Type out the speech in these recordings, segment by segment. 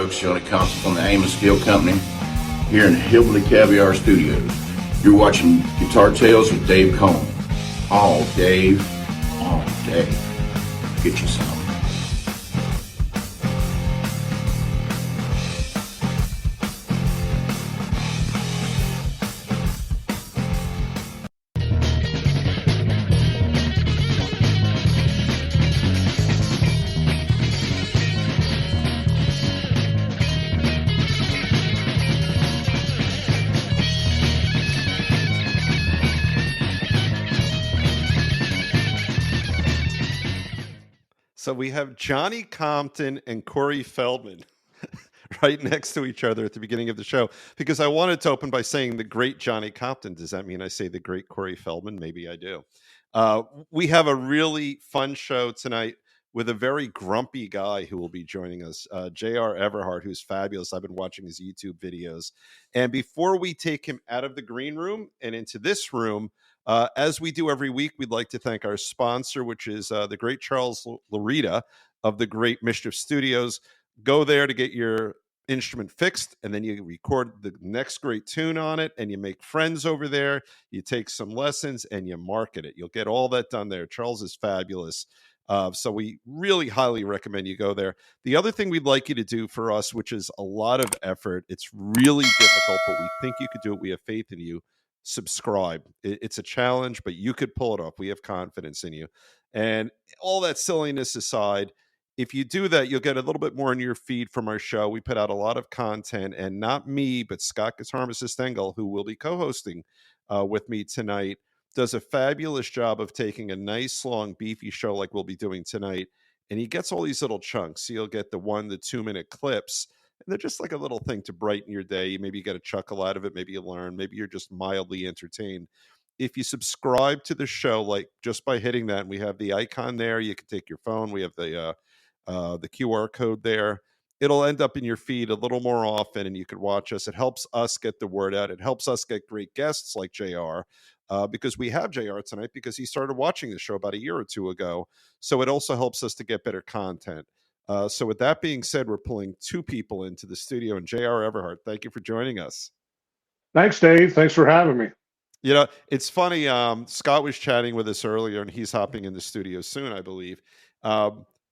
folks. Johnny Compton from the Aim and Skill Company here in Hillbilly Caviar Studios. You're watching Guitar Tales with Dave Cohn. All Dave, all day. Get you some. So we have Johnny Compton and Corey Feldman right next to each other at the beginning of the show, because I wanted to open by saying the great Johnny Compton. Does that mean I say the great Corey Feldman? Maybe I do. We have a really fun show tonight with a very grumpy guy who will be joining us, JR Everhart, who's fabulous. I've been watching his YouTube videos. And before we take him out of the green room and into this room, as we do every week, we'd like to thank our sponsor, which is the great Charles Larita of the Great Mischief Studios. Go there to get your instrument fixed, and then you record the next great tune on it, and you make friends over there. You take some lessons, and you market it. You'll get all that done there. Charles is fabulous. So we really highly recommend you go there. The other thing we'd like you to do for us, which is a lot of effort, it's really difficult, but we think you could do it. We have faith in you. Subscribe. It's a challenge, but you could pull it off. We have confidence in you. And all that silliness aside, if you do that, you'll get a little bit more in your feed from our show. We put out a lot of content, and not me, but Scott Guitarmacist Engel, who will be co-hosting with me tonight, does a fabulous job of taking a nice, long, beefy show like we'll be doing tonight, and he gets all these little chunks. So you'll get the 1 to 2 minute clips, and they're just like a little thing to brighten your day. Maybe you get a chuckle out of it. Maybe you learn. Maybe you're just mildly entertained. If you subscribe to the show, like just by hitting that, and we have the icon there, you can take your phone. We have the QR code there. It'll end up in your feed a little more often, and you can watch us. It helps us get the word out. It helps us get great guests like JR, because we have JR tonight because he started watching the show about a year or two ago. So it also helps us to get better content. So with that being said, we're pulling 2 people into the studio, and JR Everhart, thank you for joining us. Thanks, Dave. Thanks for having me. You know, it's funny. Scott was chatting with us earlier, and he's hopping in the studio soon, I believe.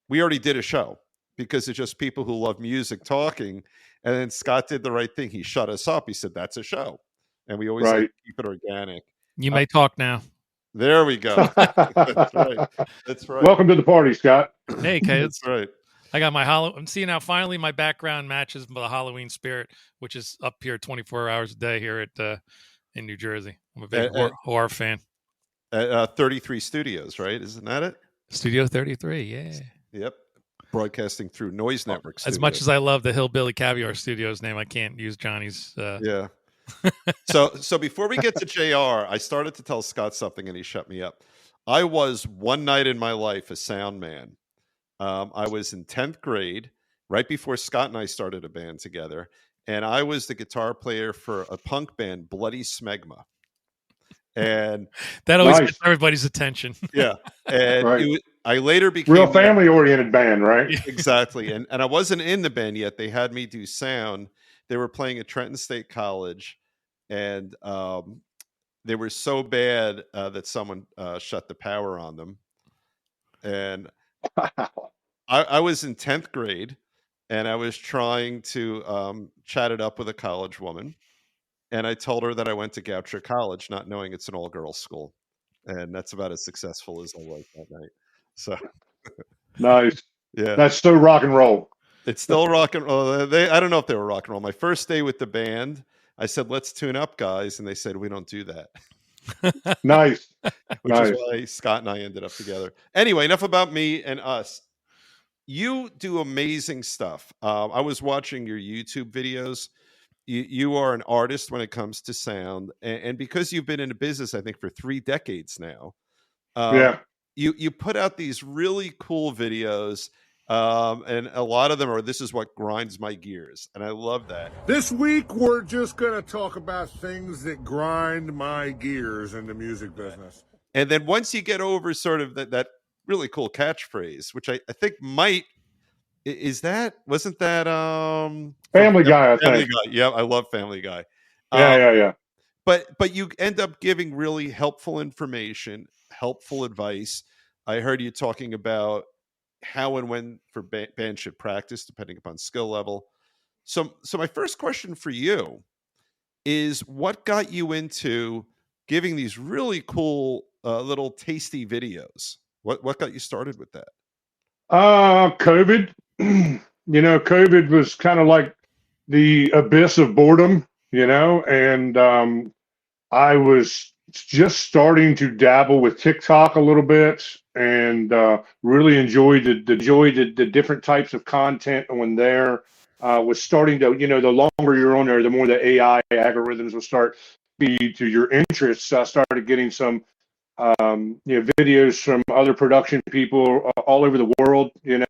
We already did a show because it's just people who love music talking. And then Scott did the right thing. He shut us up. He said, that's a show. And we always like to keep it organic. You may talk now. There we go. That's right. That's right. Welcome to the party, Scott. Hey, kids. That's right. I got my I'm seeing now finally my background matches the Halloween spirit, which is up here 24 hours a day here at in New Jersey. I'm a big horror fan. 33 Studios, right? Isn't that it? Studio 33, yeah. Yep. Broadcasting through Noise Network Studios. As much as I love the Hillbilly Caviar Studios name, I can't use Johnny's. Yeah. So before we get to JR, I started to tell Scott something, and he shut me up. I was one night in my life a sound man. I was in 10th grade, right before Scott and I started a band together, and I was the guitar player for a punk band, Bloody Smegma. And that always gets everybody's attention. Yeah. And I later became real family-oriented band, right? Exactly. And I wasn't in the band yet. They had me do sound. They were playing at Trenton State College, and they were so bad that someone shut the power on them. And I was in 10th grade, and I was trying to chat it up with a college woman. And I told her that I went to Goucher College, not knowing it's an all-girls school. And that's about as successful as I was that night. So nice. Yeah. That's still rock and roll. It's still rock and roll. I don't know if they were rock and roll. My first day with the band, I said, let's tune up, guys. And they said, we don't do that. Nice. Which is why Scott and I ended up together. Anyway, enough about me and us. You do amazing stuff. I was watching your YouTube videos. You are an artist when it comes to sound. And because you've been in the business, I think, for 3 decades now, you put out these really cool videos. And a lot of them are, this is what grinds my gears. And I love that. This week, we're just going to talk about things that grind my gears in the music business. And then once you get over sort of that really cool catchphrase, which I think might wasn't that Family Guy, I Family think. Guy? Yeah, I love Family Guy. Yeah. But you end up giving really helpful information, helpful advice. I heard you talking about how and when for bands should practice depending upon skill level. So my first question for you is, what got you into giving these really cool little tasty videos? What got you started with that? COVID. COVID was kind of like the abyss of boredom, and I was just starting to dabble with TikTok a little bit, and really enjoyed the different types of content on there. Was starting to, the longer you're on there, the more the AI algorithms will start be to your interests. So I started getting some videos from other production people all over the world, and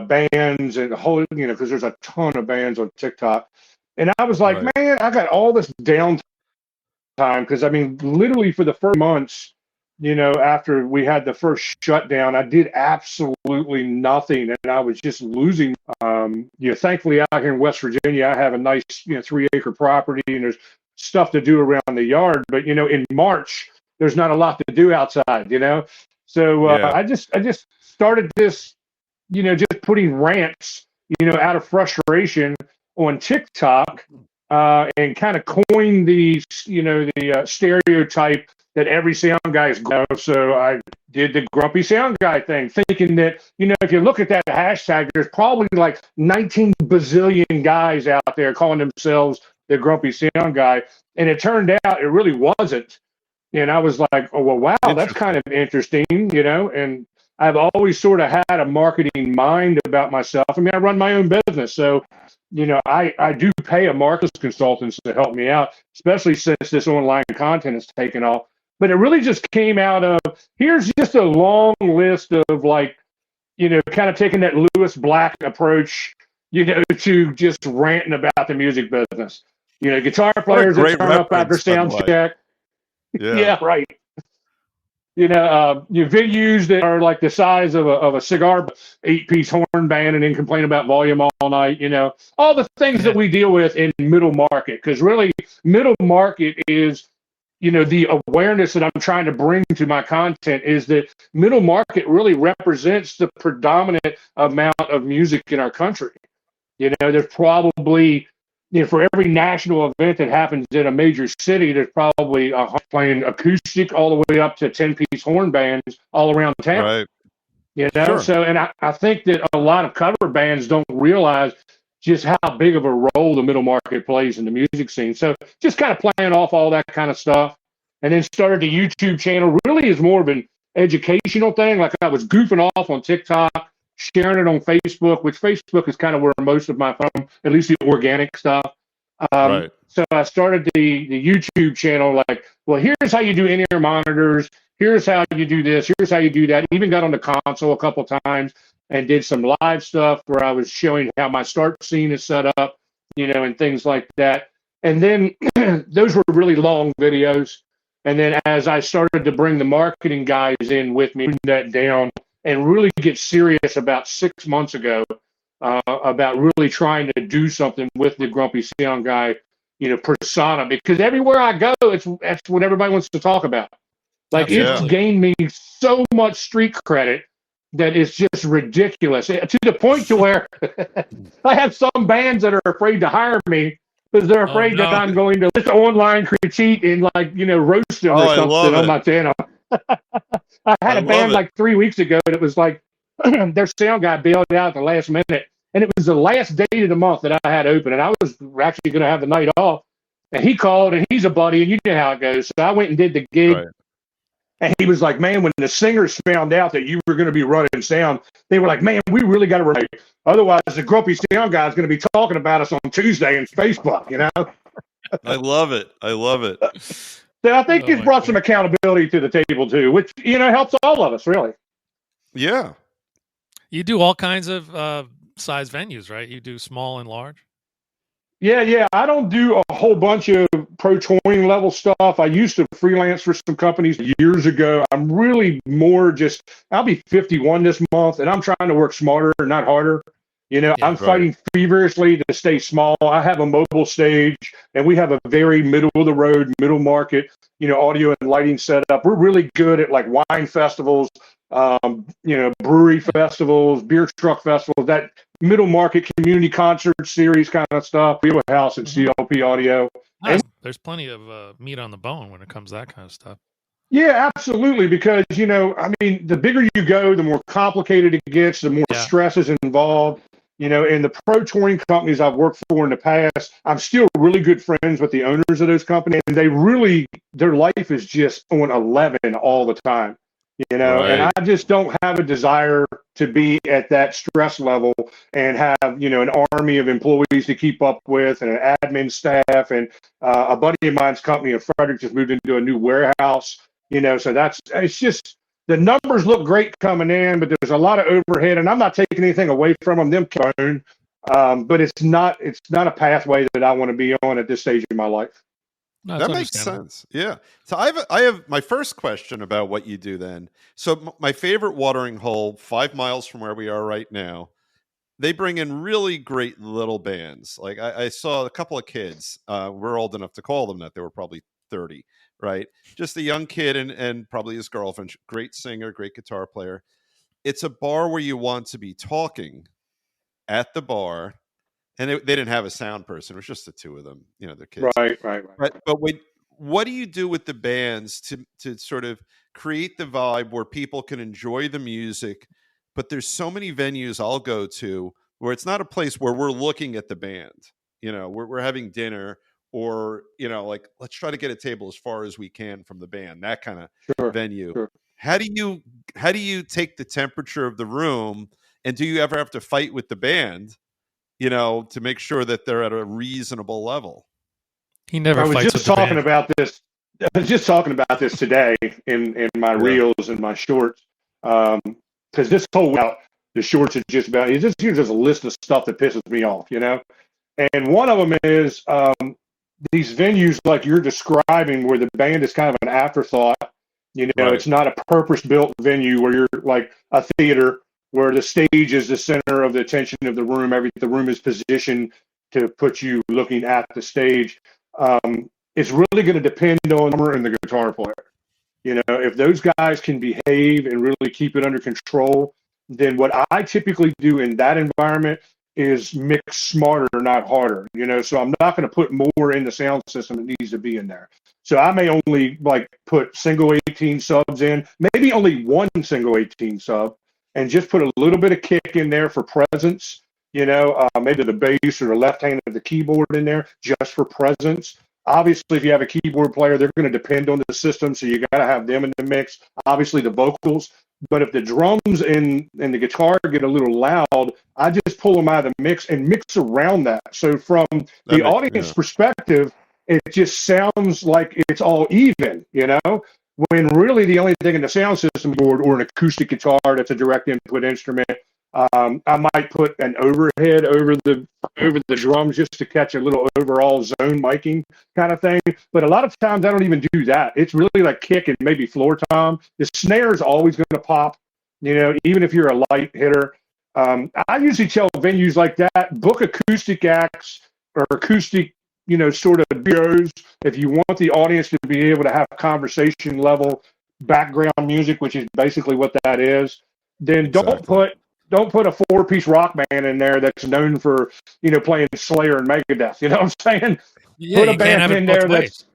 bands and the whole, because there's a ton of bands on TikTok. And I was like, Right. man, I got all this downtime because I mean, literally for the first months, after we had the first shutdown, I did absolutely nothing, and I was just losing. Thankfully out here in West Virginia, I have a nice, 3-acre property, and there's stuff to do around the yard. But in March, there's not a lot to do outside, So Yeah. I just started this, just putting rants, out of frustration on TikTok, and kind of coined the stereotype that every sound guy is. So I did the grumpy sound guy thing, thinking that if you look at that hashtag, there's probably like 19 bazillion guys out there calling themselves the grumpy sound guy, and it turned out it really wasn't. And I was like, oh well, wow, that's kind of interesting, and I've always sort of had a marketing mind about myself. I mean, I run my own business, so I do pay a marketing consultants to help me out, especially since this online content has taken off. But it really just came out of, here's just a long list of like, kind of taking that Lewis Black approach, to just ranting about the music business. Guitar players that turn up after sound check. Yeah, right. Venues that are like the size of a cigar 8-piece horn band and then complain about volume all night, all the things that we deal with in middle market. Because really, middle market is, the awareness that I'm trying to bring to my content is that middle market really represents the predominant amount of music in our country. There's probably, for every national event that happens in a major city, there's probably playing acoustic all the way up to 10-piece horn bands all around town. Right. Sure. So, and I think that a lot of cover bands don't realize just how big of a role the middle market plays in the music scene. So just kind of playing off all that kind of stuff, and then started the YouTube channel. Really is more of an educational thing. Like I was goofing off on TikTok, sharing it on Facebook, which Facebook is kind of where most of my fun, at least the organic stuff. Right. So I started the YouTube channel like, well, here's how you do in-ear monitors. Here's how you do this. Here's how you do that. Even got on the console a couple times and did some live stuff where I was showing how my start scene is set up, and things like that. And then those were really long videos. And then as I started to bring the marketing guys in with me, that down and really get serious about 6 months ago, about really trying to do something with the grumpy sound guy, persona, because everywhere I go, that's what everybody wants to talk about. Like it's gained me so much street credit that it's just ridiculous, to the point to where I have some bands that are afraid to hire me because they're afraid that I'm going to just online critique and roast them or something on my channel. I had a band like 3 weeks ago that was like, their sound guy bailed out at the last minute, and it was the last day of the month that I had open, and I was actually going to have the night off, and he called, and he's a buddy, and you know how it goes. So I went and did the gig, and he was like, man, when the singers found out that you were going to be running sound, they were like, man, we really got to run. Otherwise, the grumpy sound guy is going to be talking about us on Tuesday on Facebook, I love it. I love it. So I think it's brought some accountability to the table too, which, helps all of us, really. Yeah. You do all kinds of size venues, right? You do small and large? Yeah. I don't do a whole bunch of pro touring level stuff. I used to freelance for some companies years ago. I'm really more just, I'll be 51 this month, and I'm trying to work smarter, not harder. I'm fighting feverishly to stay small. I have a mobile stage, and we have a very middle of the road, middle market, audio and lighting setup. We're really good at like wine festivals, brewery festivals, beer truck festivals, that middle market community concert series kind of stuff. We have a house at CLP Audio. There's plenty of meat on the bone when it comes to that kind of stuff. Yeah, absolutely. Because, the bigger you go, the more complicated it gets, the more stress is involved. In the pro touring companies I've worked for in the past, I'm still really good friends with the owners of those companies. And their life is just on 11 all the time, and I just don't have a desire to be at that stress level and have, an army of employees to keep up with and an admin staff. And a buddy of mine's company in Frederick just moved into a new warehouse, so it's just, the numbers look great coming in, but there's a lot of overhead, and I'm not taking anything away from them. But it's not a pathway that I want to be on at this stage in my life. No, that makes sense. Yeah. So I have my first question about what you do then. So my favorite watering hole, 5 miles from where we are right now, they bring in really great little bands. Like I saw a couple of kids. We're old enough to call them that. They were probably 30. Right. Just a young kid and probably his girlfriend, great singer, great guitar player. It's a bar where you want to be talking at the bar. And they didn't have a sound person. It was just the two of them, their kids. Right. But what do you do with the bands to sort of create the vibe where people can enjoy the music? But there's so many venues I'll go to where it's not a place where we're looking at the band. We're having dinner. Or, like, let's try to get a table as far as we can from the band, that kind of venue. Sure. How do you take the temperature of the room, and do you ever have to fight with the band, to make sure that they're at a reasonable level? He never fights with the band. I was just talking about this today in my reels and my shorts. Because this whole the shorts are just about, here's just a list of stuff that pisses me off, And one of them is, these venues like you're describing where the band is kind of an afterthought, It's not a purpose-built venue where you're like a theater where the stage is the center of the attention of the room. The room is positioned to put you looking at the stage. It's really going to depend on the drummer and the guitar player. If those guys can behave and really keep it under control, then what I typically do in that environment is mix smarter, not harder, so I'm not going to put more in the sound system that needs to be in there. So I may only put single 18 subs in, maybe only one single 18 sub, and just put a little bit of kick in there for presence, maybe the bass or the left hand of the keyboard in there just for presence. Obviously, if you have a keyboard player, they're going to depend on the system, so you got to have them in the mix. Obviously, the vocals. But if the drums and the guitar get a little loud, I just pull them out of the mix and mix around that. So from the audience perspective, it just sounds like it's all even, when really the only thing in the sound system or an acoustic guitar that's a direct input instrument, I might put an overhead over the drums just to catch a little overall zone miking kind of thing. But a lot of times I don't even do that. It's really like kick and maybe floor tom. The snare is always going to pop, even if you're a light hitter. I usually tell venues like that, book acoustic acts or acoustic, sort of videos if you want the audience to be able to have conversation level background music, which is basically what that is. Then don't put a 4-piece rock band in there that's known for, playing Slayer and Megadeth. You know what I'm saying? Yeah, put a band in there that's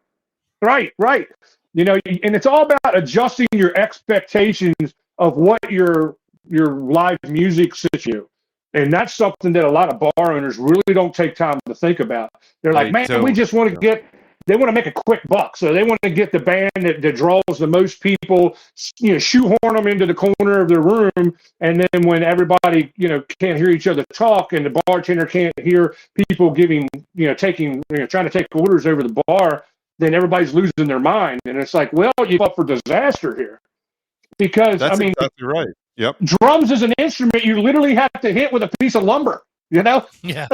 right. And it's all about adjusting your expectations of what your live music sits you. And that's something that a lot of bar owners really don't take time to think about. They're like, we just want to they want to make a quick buck. So they want to get the band that draws the most people, shoehorn them into the corner of their room. And then when everybody, can't hear each other talk and the bartender can't hear people trying to take orders over the bar, then everybody's losing their mind. And it's like, well, you're up for disaster here. Because, That's exactly right. Yep. Drums is an instrument you literally have to hit with a piece of lumber. you know? Yeah.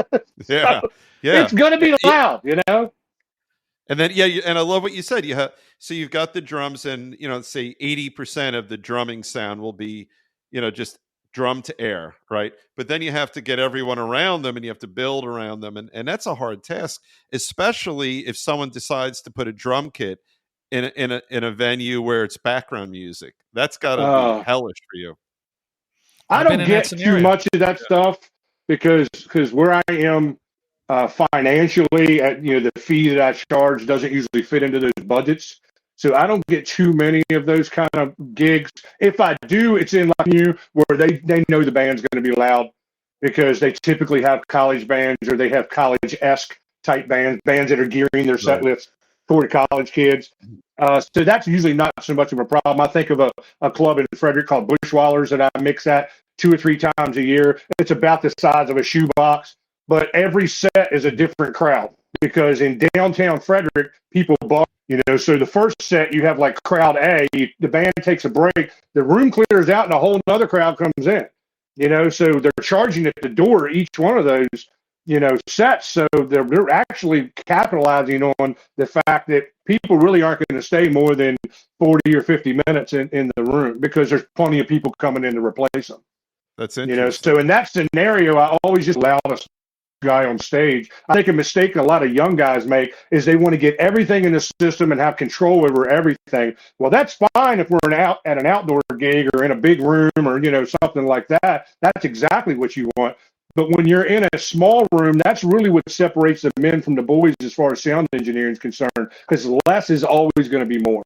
Yeah. So Yeah. it's going to be loud, you know? And then, and I love what you said. So you've got the drums, and say 80% of the drumming sound will be, just drum to air, right? But then you have to get everyone around them, and you have to build around them, and that's a hard task, especially if someone decides to put a drum kit in a venue where it's background music. That's got to be hellish for you. I I've been don't in that get too scenario. much of that stuff because where I am financially, the fee that I charge doesn't usually fit into those budgets. So I don't get too many of those kind of gigs. If I do, it's in like you where they know the band's going to be loud because they typically have college bands or they have college-esque type bands that are gearing their set lists toward college kids. So that's usually not so much of a problem. I think of a club in Frederick called Bushwallers that I mix at 2 or 3 times a year. It's about the size of a shoebox, but every set is a different crowd because in downtown Frederick, people bar, so the first set you have like crowd A, the band takes a break, the room clears out and a whole other crowd comes in, so they're charging at the door each one of those, sets. So they're actually capitalizing on the fact that people really aren't going to stay more than 40 or 50 minutes in the room because there's plenty of people coming in to replace them. That's interesting. So in that scenario, I always just allow a guy on stage. I think a mistake a lot of young guys make is they want to get everything in the system and have control over everything. Well, that's fine if we're at an outdoor gig or in a big room or, something like that. That's exactly what you want. But when you're in a small room, that's really what separates the men from the boys as far as sound engineering is concerned, because less is always going to be more.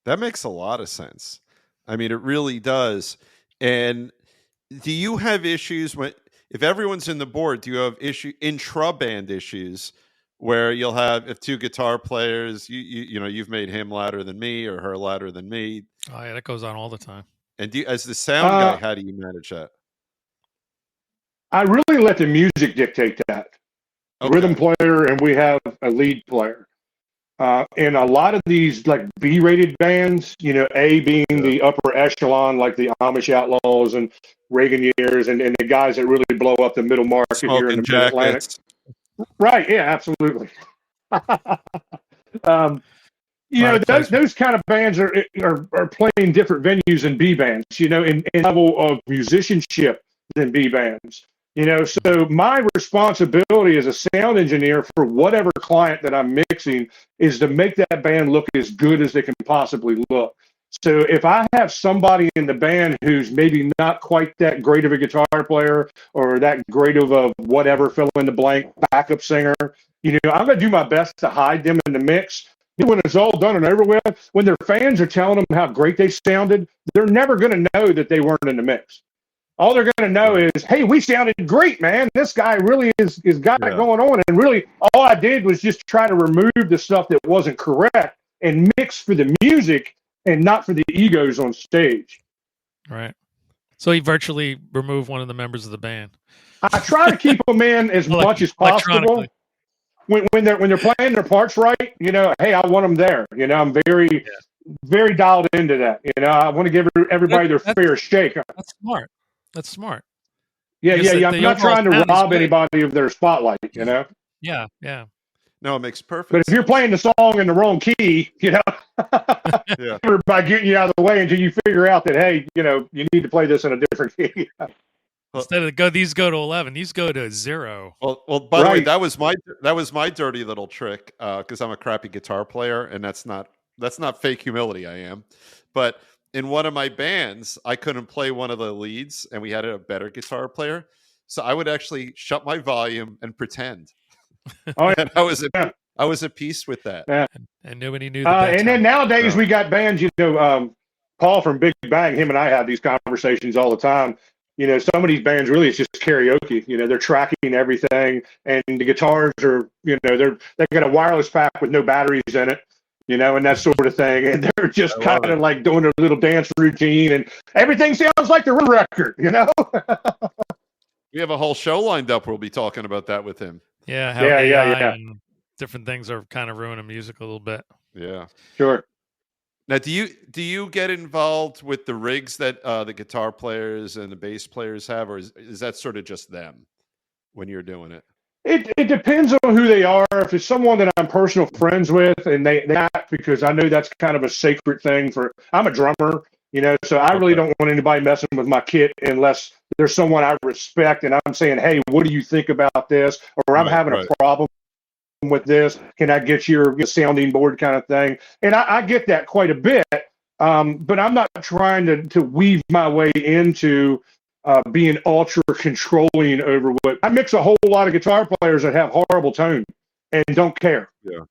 That makes a lot of sense. I mean, it really does. And do you have issues if everyone's in the board, do you have intra-band issues where you'll have, if 2 guitar players, you've made him louder than me or her louder than me? Oh yeah, that goes on all the time. And as the sound guy, how do you manage that? I really let the music dictate that. Okay. Rhythm player, and we have a lead player. In a lot of these like B-rated bands, A being the upper echelon, like the Amish Outlaws and Reagan Years, and the guys that really blow up the middle market here in the Mid-Atlantic. Right? Yeah, absolutely. Those kind of bands are playing different venues than B bands. In level of musicianship than B bands. So my responsibility as a sound engineer for whatever client that I'm mixing is to make that band look as good as they can possibly look. So if I have somebody in the band who's maybe not quite that great of a guitar player or that great of a whatever fill in the blank backup singer, I'm going to do my best to hide them in the mix. When it's all done and over with, when their fans are telling them how great they sounded, they're never going to know that they weren't in the mix. All they're going to know is, hey, we sounded great, man. This guy really is got it going on. And really, all I did was just try to remove the stuff that wasn't correct and mix for the music and not for the egos on stage. Right. So he virtually removed one of the members of the band. I try to keep them in as much as possible. When they're playing their parts right, hey, I want them there. I'm very, very dialed into that. I want to give everybody their fair shake. That's smart. That's smart. Yeah. I'm not trying to rob anybody of their spotlight, Yeah. No, it makes perfect sense. But if you're playing the song in the wrong key, by getting you out of the way until you figure out that, hey, you need to play this in a different key. Instead of these go to 11, these go to 0. Well. By the way, that was my dirty little trick because I'm a crappy guitar player, and that's not fake humility. I am, but in one of my bands, I couldn't play one of the leads, and we had a better guitar player, so I would actually shut my volume and pretend. And I was at peace with that. Yeah. And nobody knew. And then nowadays we got bands. Paul from Big Bang, him and I have these conversations all the time. Some of these bands really it's just karaoke. They're tracking everything, and the guitars are, they got a wireless pack with no batteries in it. And that sort of thing. And they're just kind of like doing a little dance routine, and everything sounds like the record. We have a whole show lined up. We'll be talking about that with him. Yeah. AI and different things are kind of ruining music a little bit. Yeah. Sure. Now, do you get involved with the rigs that the guitar players and the bass players have, or is that sort of just them when you're doing it? It depends on who they are. If it's someone that I'm personal friends with, and they because I know that's kind of a sacred thing for. I'm a drummer, so I really don't want anybody messing with my kit unless there's someone I respect, and I'm saying, hey, what do you think about this? Or I'm having a problem with this. Can I get your sounding board kind of thing? And I get that quite a bit, but I'm not trying to weave my way into being ultra controlling over what I mix a whole lot of guitar players that have horrible tone and don't care. Yeah.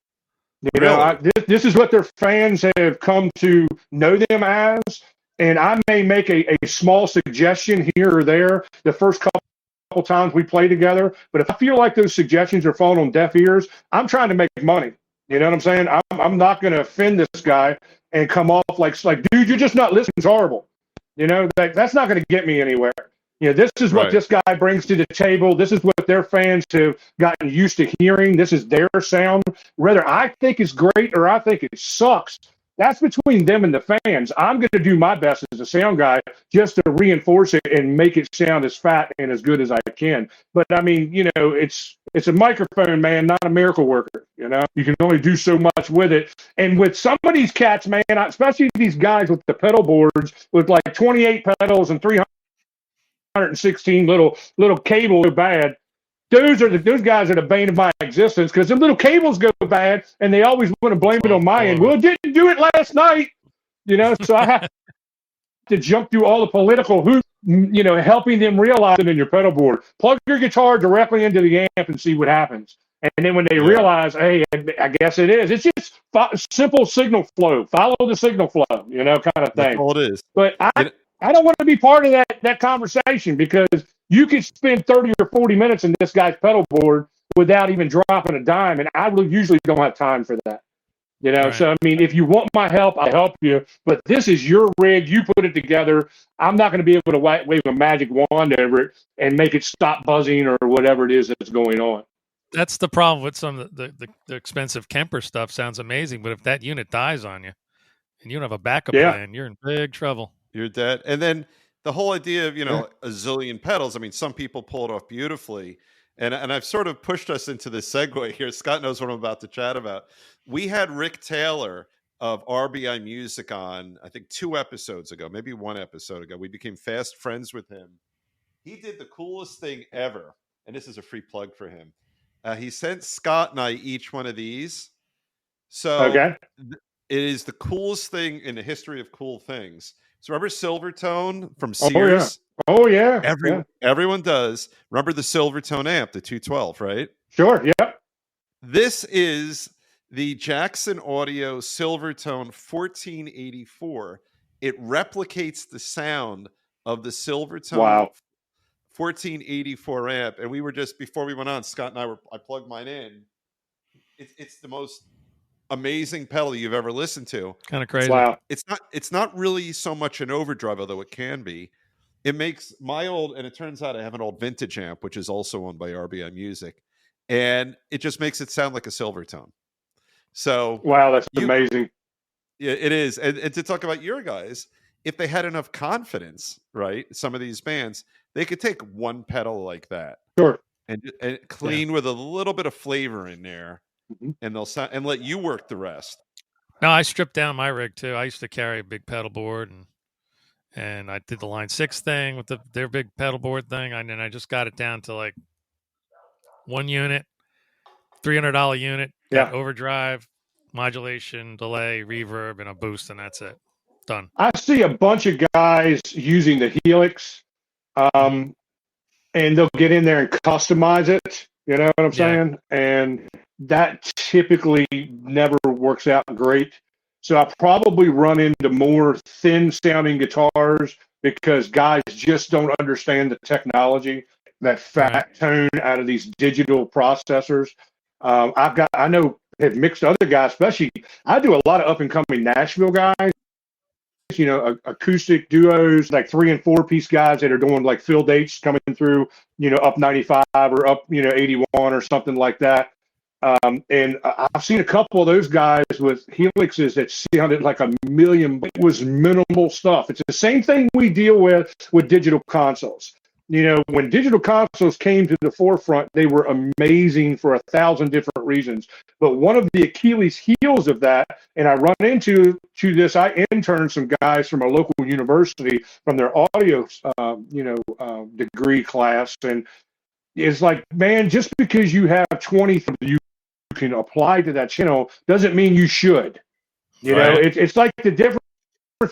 This is what their fans have come to know them as. And I may make a small suggestion here or there the first couple times we play together. But if I feel like those suggestions are falling on deaf ears, I'm trying to make money. You know what I'm saying? I'm not going to offend this guy and come off like, dude, you're just not listening. It's horrible. That's not going to get me anywhere. This is what this guy brings to the table. This is what their fans have gotten used to hearing. This is their sound. Whether I think it's great or I think it sucks, that's between them and the fans. I'm going to do my best as a sound guy just to reinforce it and make it sound as fat and as good as I can. But I mean, it's a microphone, man, not a miracle worker. You can only do so much with it. And with some of these cats, man, especially these guys with the pedal boards with like 28 pedals and 316 little cables go bad. Those guys are the bane of my existence because the little cables go bad and they always want to blame it on my end. Well, it didn't do it last night, so I have to jump through all the political hoops, helping them realize it in your pedal board. Plug your guitar directly into the amp and see what happens. And then when they realize, hey, I guess it is. It's just simple signal flow. Follow the signal flow, kind of thing. That's all it is. But I don't want to be part of that conversation because you could spend 30 or 40 minutes in this guy's pedal board without even dropping a dime, and I usually don't have time for that. So I mean, if you want my help, I'll help you, but this is your rig. You put it together. I'm not going to be able to wave a magic wand over it and make it stop buzzing or whatever it is that's going on. That's the problem with some of the expensive Kemper stuff. Sounds amazing, but if that unit dies on you and you don't have a backup plan, you're in big trouble. You're dead. And then the whole idea of, a zillion pedals, I mean, some people pull it off beautifully. And I've sort of pushed us into this segue here. Scott knows what I'm about to chat about. We had Rick Taylor of RBI Music on, I think 2 episodes ago, maybe 1 episode ago. We became fast friends with him. He did the coolest thing ever. And this is a free plug for him. He sent Scott and I each one of these. So it is the coolest thing in the history of cool things. So remember Silvertone from Sears? Oh, yeah. Everyone does. Remember the Silvertone amp, the 212, right? Sure, yeah. This is the Jackson Audio Silvertone 1484. It replicates the sound of the Silvertone 1484 amp. And we were just, before we went on, Scott and I plugged mine in. It's the most amazing pedal you've ever listened to. Kind of crazy. Wow. It's not really so much an overdrive, although it can be. It makes my old, and it turns out I have an old vintage amp, which is also owned by RBI Music, and it just makes it sound like a Silvertone. So wow, that's amazing. Yeah, it is. And to talk about your guys, if they had enough confidence, right? Some of these bands, they could take one pedal like that, sure, and clean with a little bit of flavor in there. And they'll sound and let you work the rest. No, I stripped down my rig too. I used to carry a big pedal board, and I did the Line 6 thing with their big pedal board thing, and then I just got it down to like 1 unit, $300 unit, overdrive, modulation, delay, reverb, and a boost, and that's it. Done. I see a bunch of guys using the Helix, and they'll get in there and customize it. You know what I'm saying? And that typically never works out great. So I probably run into more thin sounding guitars because guys just don't understand the technology, that fat tone out of these digital processors. I know have mixed other guys, especially I do a lot of up and coming Nashville guys, acoustic duos, like 3 and 4 piece guys that are doing like field dates coming through, up 95 or up, 81 or something like that. And I've seen a couple of those guys with helixes that sounded like a million, but it was minimal stuff. It's the same thing we deal with digital consoles. You know, when digital consoles came to the forefront, they were amazing for 1,000 different reasons. But one of the Achilles heels of that, and I run into this, I interned some guys from a local university from their audio, degree class, and it's like, man, just because you have 20 you can apply to that channel doesn't mean you should. You know, it's like the difference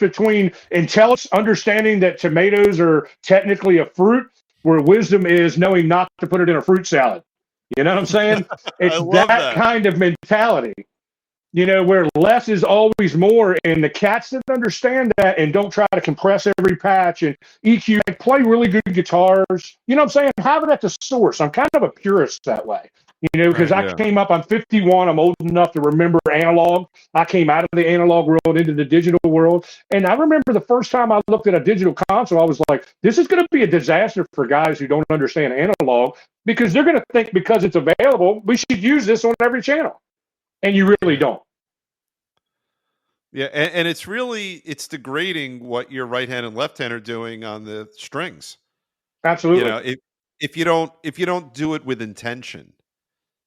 between intelligence, understanding that tomatoes are technically a fruit, where wisdom is knowing not to put it in a fruit salad. You know what I'm saying? It's that kind of mentality. You know, where less is always more, and the cats that understand that and don't try to compress every patch and EQ, play really good guitars. You know what I'm saying? Have it at the source. I'm kind of a purist that way. You know, because I came up, I'm 51, I'm old enough to remember analog. I came out of the analog world into the digital world. And I remember the first time I looked at a digital console, I was like, this is going to be a disaster for guys who don't understand analog, because they're going to think because it's available, we should use this on every channel. And you really don't. Yeah, and it's degrading what your right hand and left hand are doing on the strings. Absolutely. You know, if you don't do it with intention.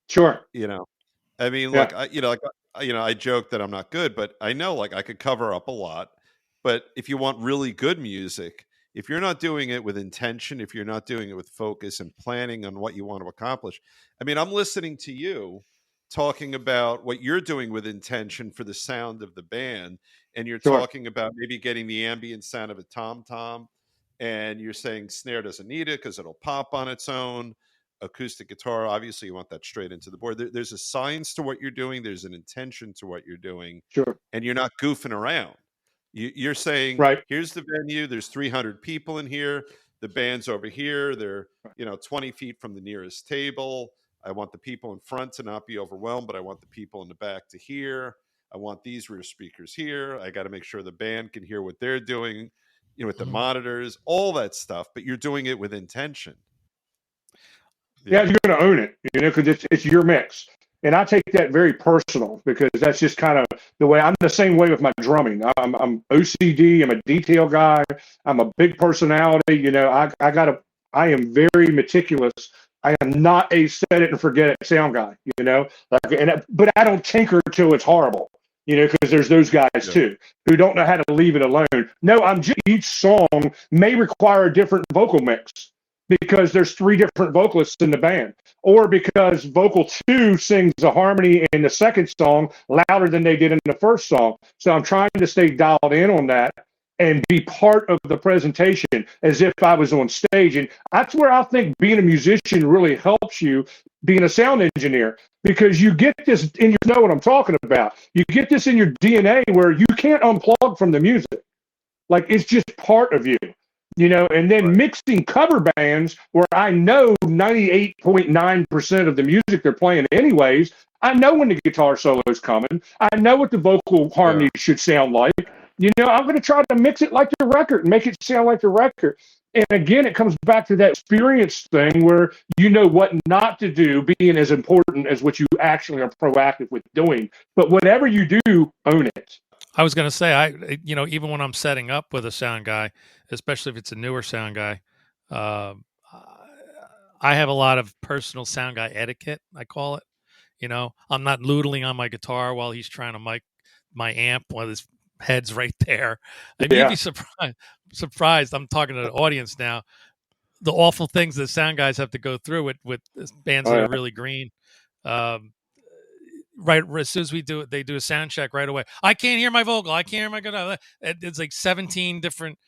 Sure. You know, I mean, look, I joke that I'm not good, but I know, like, I could cover up a lot. But if you want really good music, if you're not doing it with intention, if you're not doing it with focus and planning on what you want to accomplish, I mean, I'm listening to you talking about what you're doing with intention for the sound of the band, and you're talking about maybe getting the ambient sound of a tom-tom, and you're saying snare doesn't need it because it'll pop on its own. Acoustic guitar, obviously you want that straight into the board. There's a science to what you're doing, there's an intention to what you're doing. Sure. And you're not goofing around. You're saying, here's the venue, there's 300 people in here, the band's over here, they're 20 feet from the nearest table. I want the people in front to not be overwhelmed, but I want the people in the back to hear. I want these rear speakers here. I got to make sure the band can hear what they're doing, with the monitors, all that stuff, but you're doing it with intention. Yeah, you're going to own it, because it's your mix. And I take that very personal, because that's just kind of the way I'm the same way with my drumming. I'm OCD. I'm a detail guy. I'm a big personality. I am very meticulous. I am not a set it and forget it sound guy, but I don't tinker till it's horrible, because there's those guys too, who don't know how to leave it alone. No, each song may require a different vocal mix, because there's 3 different vocalists in the band, or because vocal 2 sings a harmony in the second song louder than they did in the first song. So I'm trying to stay dialed in on that and be part of the presentation as if I was on stage. And that's where I think being a musician really helps you being a sound engineer, because you get this, and you know what I'm talking about. You get this in your DNA where you can't unplug from the music. Like, it's just part of you. And then mixing cover bands where I know 98.9% of the music they're playing anyways, I know when the guitar solo is coming. I know what the vocal harmony should sound like. I'm going to try to mix it like the record and make it sound like the record. And again, it comes back to that experience thing where you know what not to do being as important as what you actually are proactive with doing. But whatever you do, own it. I was going to say, even when I'm setting up with a sound guy, especially if it's a newer sound guy, I have a lot of personal sound guy etiquette, I call it. I'm not noodling on my guitar while he's trying to mic my amp while his head's right there. And you'd be surprised. I'm talking to the audience now. The awful things that sound guys have to go through with bands that are really green. Right as soon as we do it, they do a sound check right away. I can't hear my vocal. I can't hear my guitar. It's like 17 different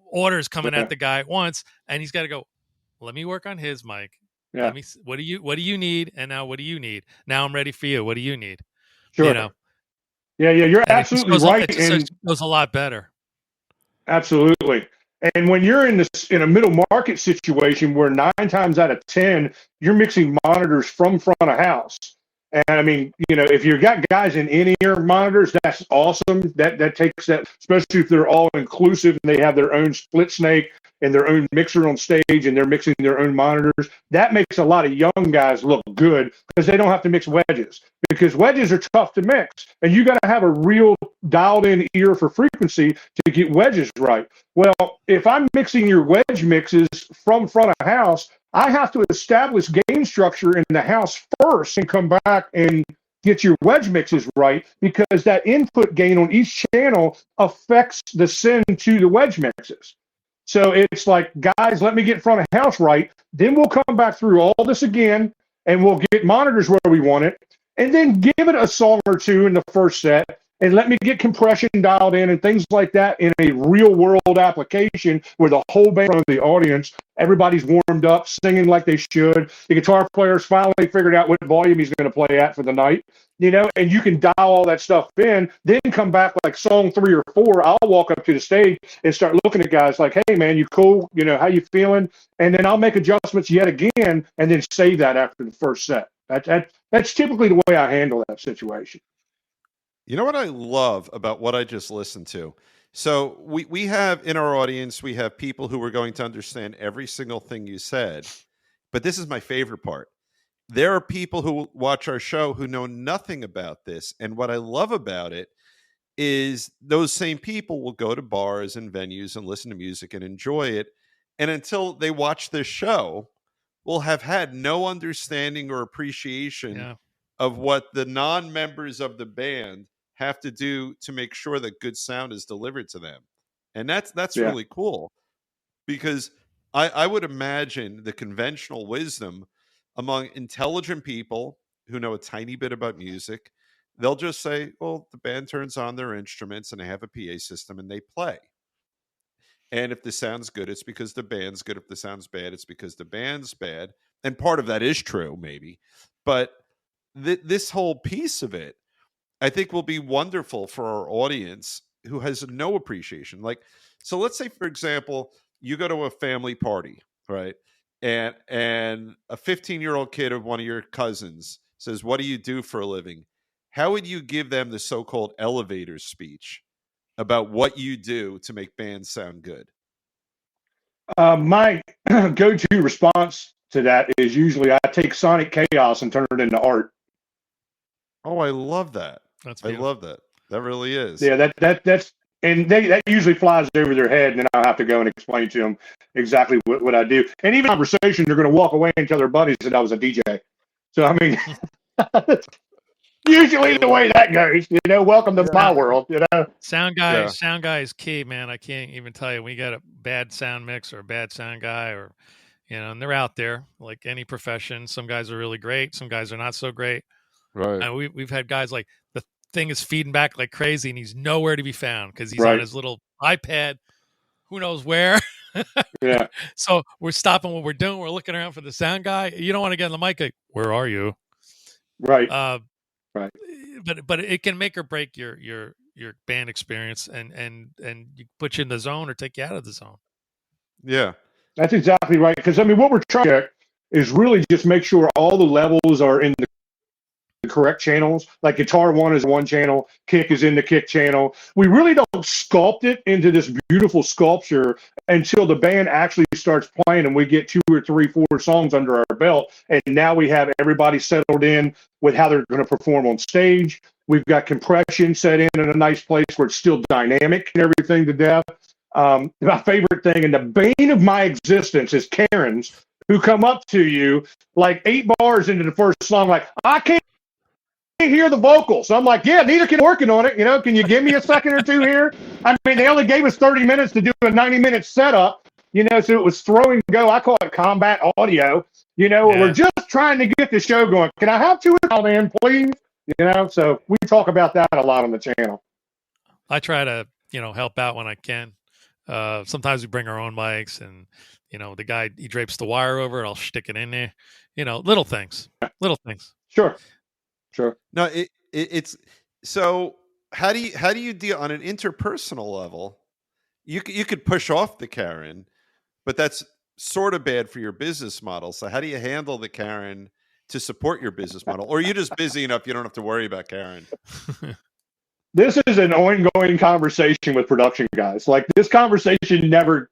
orders coming at the guy at once, and he's got to go, let me work on his mic. Yeah. What do you need? And now what do you need? Now I'm ready for you. What do you need? Sure. Yeah, you're absolutely right. It goes a lot better. Absolutely. And when you're in a middle market situation where 9 times out of 10, you're mixing monitors from front of house. And I mean, if you've got guys in in-ear monitors, that's awesome. That takes that, especially if they're all inclusive and they have their own split snake and their own mixer on stage and they're mixing their own monitors. That makes a lot of young guys look good because they don't have to mix wedges, because wedges are tough to mix. And you got to have a real dialed in ear for frequency to get wedges right. Well, if I'm mixing your wedge mixes from front of house, I have to establish gain structure in the house first and come back and get your wedge mixes right, because that input gain on each channel affects the send to the wedge mixes. So it's like, guys, let me get front of house right. Then we'll come back through all this again and we'll get monitors where we want it. And then give it a song or two in the first set and let me get compression dialed in and things like that in a real world application where the whole band of the audience, everybody's warmed up, singing like they should. The guitar player's finally figured out what volume he's going to play at for the night, you know, and you can dial all that stuff in, then come back like song 3 or 4. I'll walk up to the stage and start looking at guys like, hey man, you cool? You know, how you feeling? And then I'll make adjustments yet again and then save that after the first set. That's typically the way I handle that situation. You know what I love about what I just listened to? So we have in our audience, we have people who are going to understand every single thing you said. But this is my favorite part. There are people who watch our show who know nothing about this. And what I love about it is those same people will go to bars and venues and listen to music and enjoy it. And until they watch this show, will have had no understanding or appreciation of what the non-members of the band have to do to make sure that good sound is delivered to them. And that's really cool, because I would imagine the conventional wisdom among intelligent people who know a tiny bit about music, they'll just say, well, the band turns on their instruments and they have a PA system and they play. And if the sound's good, it's because the band's good. If the sound's bad, it's because the band's bad. And part of that is true, maybe. But this whole piece of it, I think, will be wonderful for our audience who has no appreciation. Like, so let's say, for example, you go to a family party, right? And a 15-year-old kid of one of your cousins says, what do you do for a living? How would you give them the so-called elevator speech about what you do to make bands sound good? My go-to response to that is usually I take sonic chaos and turn it into art. Oh, I love that. That's I love that. That really is. Yeah, that's and that usually flies over their head, and then I'll have to go and explain to them exactly what I do. And even conversation, they're going to walk away and tell their buddies that I was a DJ. So I mean, usually the way that goes, you know, welcome to my world, you know. Sound guy is key, man. I can't even tell you. We got a bad sound mix or a bad sound guy, or you know, and they're out there like any profession. Some guys are really great, some guys are not so great. Right. And we've had guys like the thing is feeding back like crazy, and he's nowhere to be found because he's on his little iPad, who knows where. Yeah. So we're stopping what we're doing. We're looking around for the sound guy. You don't want to get on the mic like, where are you? Right. Right. But it can make or break your band experience and you put you in the zone or take you out of the zone. Yeah. That's exactly right. Because I mean, what we're trying to is really just make sure all the levels are in the correct channels. Like guitar 1 is one channel, kick is in the kick channel. We really don't sculpt it into this beautiful sculpture until the band actually starts playing and we get 2 or 3, 4 songs under our belt. And now we have everybody settled in with how they're going to perform on stage. We've got compression set in a nice place where it's still dynamic and everything to death. My favorite thing and the bane of my existence is Karens who come up to you like 8 bars into the first song, like, I can't hear the vocals. I'm like, yeah, neither can working on it. You know, can you give me a second or two here? I mean, they only gave us 30 minutes to do a 90-minute setup, you know, so it was throw and go. I call it combat audio. You know, we're just trying to get the show going. Can I have 2 out in, please? You know, so we talk about that a lot on the channel. I try to, you know, help out when I can. Sometimes we bring our own mics and, you know, the guy, he drapes the wire over it. I'll stick it in there, you know, little things. Sure. No, it's so how do you deal on an interpersonal level? You could push off the Karen, but that's sort of bad for your business model. So how do you handle the Karen to support your business model? Or are you just busy enough you don't have to worry about Karen? This is an ongoing conversation with production guys. Like this conversation never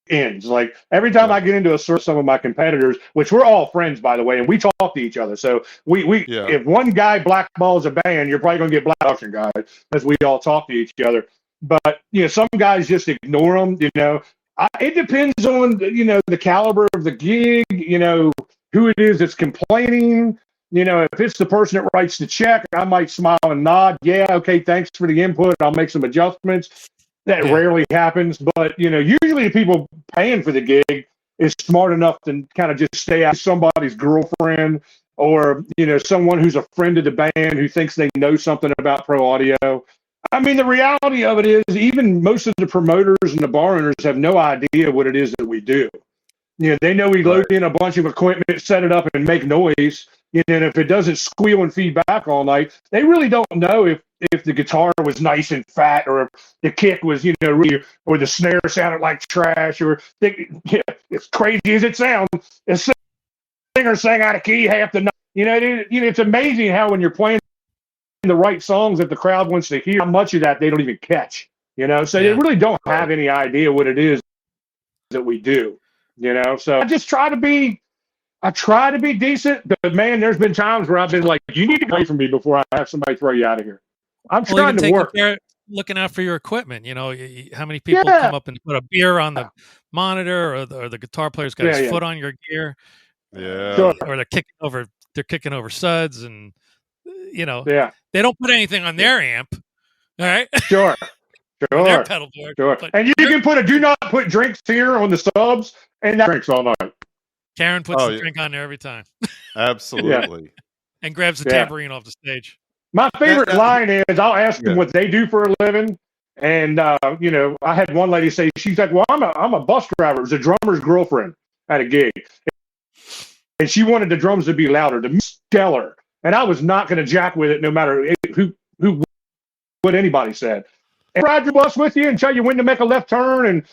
ends. Like every time I get into a circle with some of my competitors, which we're all friends, by the way, and we talk to each other. So if one guy blackballs a band, you're probably going to get black production guys, as we all talk to each other. But some guys just ignore them. It depends on the caliber of the gig. Who it is that's complaining. If it's the person that writes the check, I might smile and nod. Yeah, okay, thanks for the input. I'll make some adjustments. That rarely happens, but usually the people paying for the gig is smart enough to kind of just stay out somebody's girlfriend or someone who's a friend of the band who thinks they know something about pro audio. I mean, the reality of it is even most of the promoters and the bar owners have no idea what it is that we do. They know we load in a bunch of equipment, set it up, and make noise. And if it doesn't squeal and feedback all night, they really don't know if the guitar was nice and fat, or if the kick was, really, or the snare sounded like trash, or as crazy as it sounds, the singer sang out of key half the night. It's amazing how when you're playing the right songs that the crowd wants to hear, how much of that they don't even catch. So they really don't have any idea what it is that we do. So I just try to be decent, but man, there's been times where I've been like, you need to go from me before I have somebody throw you out of here. I'm trying to work. Looking out for your equipment. How many people come up and put a beer on the monitor, or the guitar player's got his foot on your gear. Yeah. Sure. Or they're kicking over suds, and they don't put anything on their amp. All right. Sure. Their pedal board. Sure. And you can put a do not put drinks here on the subs, and that drinks all night. Karen puts the drink on there every time. Absolutely. And grabs the tambourine off the stage. My favorite line is I'll ask them what they do for a living. And, I had one lady say, she's like, well, I'm a bus driver. It was a drummer's girlfriend at a gig. And she wanted the drums to be louder, to be stellar. And I was not going to jack with it no matter what anybody said. And ride your bus with you and tell you when to make a left turn and,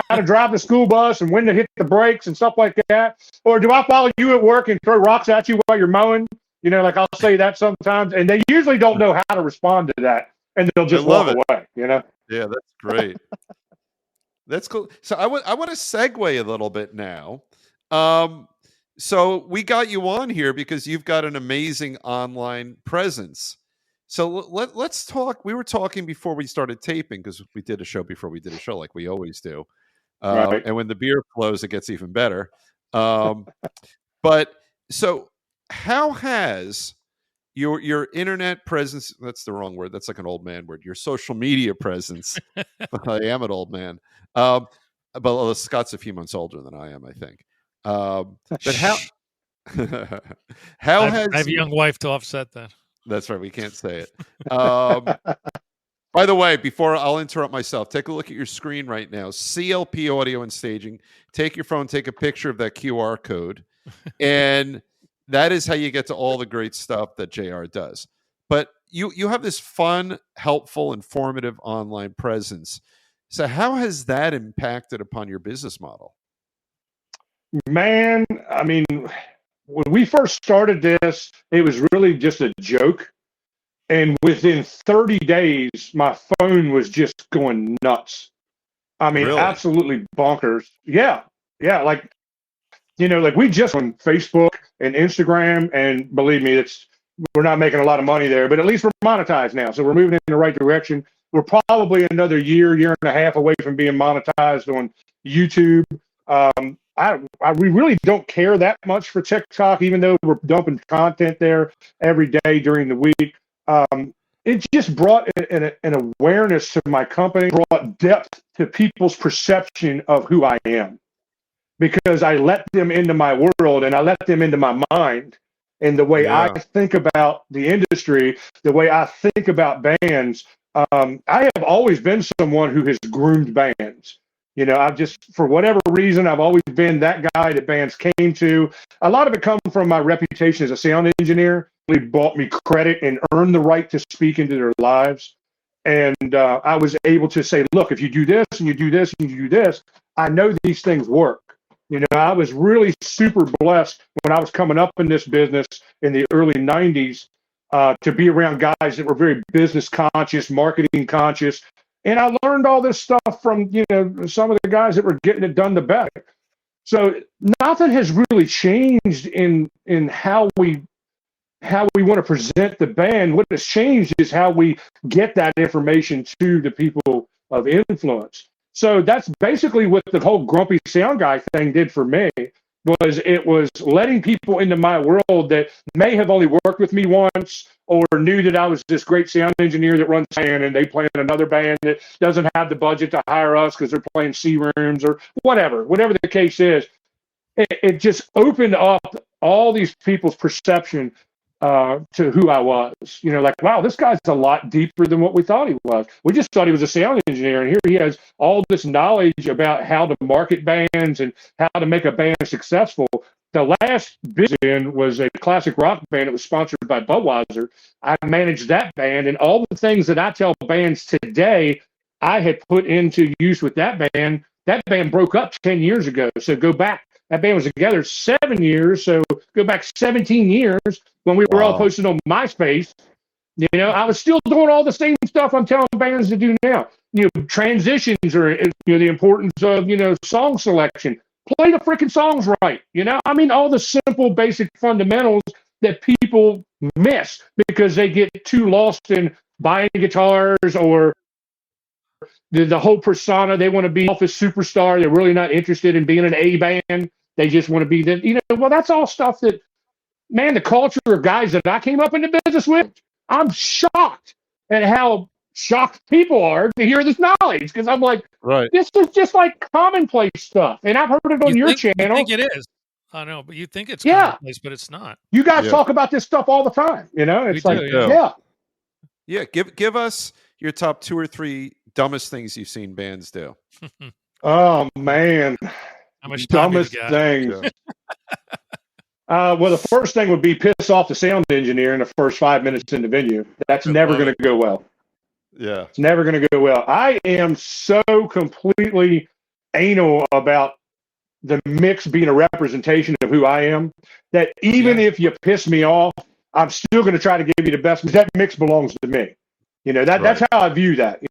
how to drive the school bus and when to hit the brakes and stuff like that. Or do I follow you at work and throw rocks at you while you're mowing? Like I'll say that sometimes. And they usually don't know how to respond to that. And they'll just walk away, Yeah, that's great. That's cool. So I want to segue a little bit now. So we got you on here because you've got an amazing online presence. So let's talk. We were talking before we started taping because we did a show before we did a show, like we always do. Right. And when the beer flows, it gets even better. But so how has your internet presence, that's the wrong word, that's like an old man word, your social media presence, I am an old man, but Scott's a few months older than I am, I think. But how I have a young wife to offset that. That's right, we can't say it. By the way, before I'll interrupt myself, take a look at your screen right now. CLP Audio and Staging. Take your phone, take a picture of that QR code, and that is how you get to all the great stuff that JR does. But you have this fun, helpful, informative online presence. So how has that impacted upon your business model? Man, I mean, when we first started this, it was really just a joke. And within 30 days, my phone was just going nuts. I mean, Really? Absolutely bonkers. Yeah. Like we just on Facebook and Instagram, and believe me, we're not making a lot of money there, but at least we're monetized now. So we're moving in the right direction. We're probably another year and a half away from being monetized on YouTube. We really don't care that much for TikTok, even though we're dumping content there every day during the week. It just brought an awareness to my company, brought depth to people's perception of who I am, because I let them into my world and I let them into my mind and the way I think about the industry, the way I think about bands. I have always been someone who has groomed bands. I've just, for whatever reason, I've always been that guy that bands came to. A lot of it comes from my reputation as a sound engineer. Really bought me credit and earned the right to speak into their lives. And I was able to say, look, if you do this and you do this and you do this, I know these things work. I was really super blessed when I was coming up in this business in the early 90s to be around guys that were very business conscious, marketing conscious, And I learned all this stuff from, some of the guys that were getting it done the best. So nothing has really changed in how we want to present the band. What has changed is how we get that information to the people of influence. So that's basically what the whole grumpy sound guy thing did for me. It was letting people into my world that may have only worked with me once or knew that I was this great sound engineer that runs a band and they play in another band that doesn't have the budget to hire us because they're playing C rooms or whatever the case is. It just opened up all these people's perception to who I was. Like, wow, this guy's a lot deeper than what we thought he was. We just thought he was a sound engineer, and here he has all this knowledge about how to market bands and how to make a band successful. The last band was a classic rock band that was sponsored by Budweiser. I managed that band, and all the things that I tell bands today, I had put into use with that band. That band broke up 10 years ago, so go back. That band was together 7 years, so go back 17 years when we were all posted on MySpace. I was still doing all the same stuff I'm telling bands to do now. Transitions are, the importance of, song selection. Play the freaking songs right. All the simple, basic fundamentals that people miss because they get too lost in buying guitars or the whole persona. They want to be office superstar. They're really not interested in being an A band. They just want to be well, that's all stuff that, man, the culture of guys that I came up in the business with, I'm shocked at how shocked people are to hear this knowledge. Because I'm like, this is just like commonplace stuff. And I've heard it on your channel. You think it is. I know, but you think it's commonplace, but it's not. You guys talk about this stuff all the time. It's we like, do, Yeah, give us your top 2 or 3 dumbest things you've seen bands do. Oh, man. How much time dumbest things. Well, the first thing would be piss off the sound engineer in the first 5 minutes in the venue. That's never going to go well. Yeah. It's never going to go well. I am so completely anal about the mix being a representation of who I am that even if you piss me off, I'm still going to try to give you the best. That mix belongs to me. That's how I view that,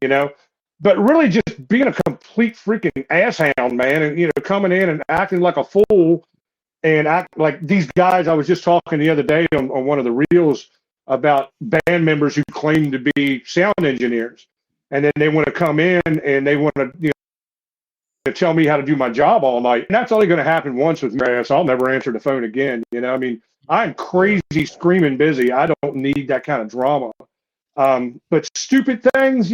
But really just being a complete freaking asshound, man, and, coming in and acting like a fool and act like these guys. I was just talking the other day on one of the reels about band members who claim to be sound engineers. And then they want to come in and they want to, tell me how to do my job all night. And that's only going to happen once with me. So I'll never answer the phone again. I'm crazy, screaming busy. I don't need that kind of drama. But stupid things,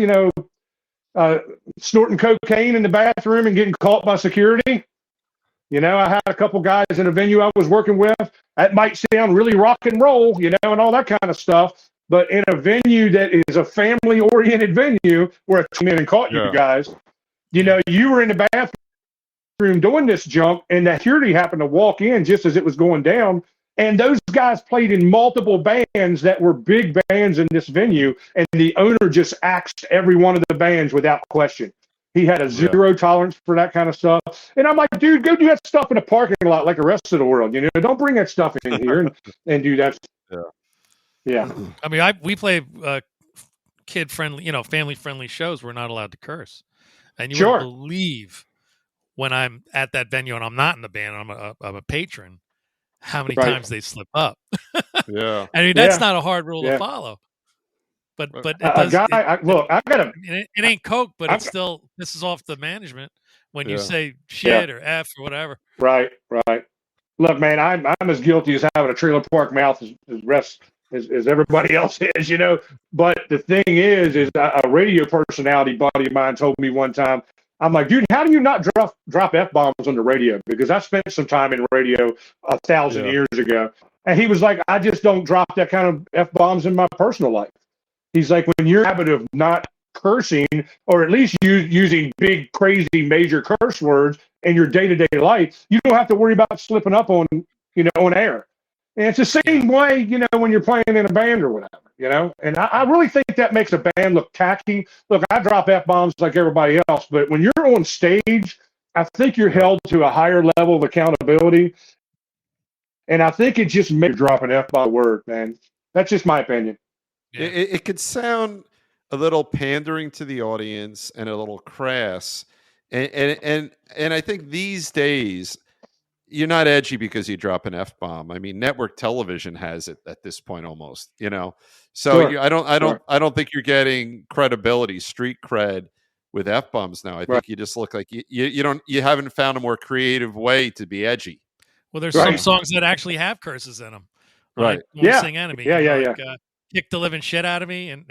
snorting cocaine in the bathroom and getting caught by security. I had a couple guys in a venue I was working with. That might sound really rock and roll, and all that kind of stuff. But in a venue that is a family-oriented venue where I came in and caught you guys, you were in the bathroom doing this junk, and the security happened to walk in just as it was going down. And those guys played in multiple bands that were big bands in this venue, and the owner just axed every one of the bands without question. He had a zero tolerance for that kind of stuff. And I'm like, dude, go do that stuff in a parking lot like the rest of the world. Don't bring that stuff in here and do that. Yeah. I mean, we play kid-friendly, family-friendly shows. We're not allowed to curse. And you wouldn't believe when I'm at that venue and I'm not in the band, I'm a patron, how many times they slip up. Yeah. I mean, that's not a hard rule to follow. But it does, it ain't coke, but it still pisses off the management when you say shit or F or whatever. Right. Look, man, I'm as guilty as having a trailer park mouth as everybody else is, But the thing is a radio personality buddy of mine told me one time, I'm like, dude, how do you not drop F-bombs on the radio? Because I spent some time in radio 1,000 years ago. And he was like, I just don't drop that kind of F-bombs in my personal life. He's like, when you're in the habit of not cursing, or at least using big, crazy, major curse words in your day-to-day life, you don't have to worry about slipping up on air. And it's the same way, when you're playing in a band or whatever, And I really think that makes a band look tacky. Look, I drop F-bombs like everybody else, but when you're on stage, I think you're held to a higher level of accountability. And I think it just makes you drop an F-bomb word, man. That's just my opinion. Yeah. It could sound a little pandering to the audience and a little crass. And I think these days you're not edgy because you drop an F-bomb. I mean, network television has it at this point almost, you know. So Sure. I don't think you're getting credibility, street cred with F-bombs now. I think you just look like you haven't found a more creative way to be edgy. Well, there's some songs that actually have curses in them. Right. Like Won't Sing Enemy. Yeah. Kick the living shit out of me and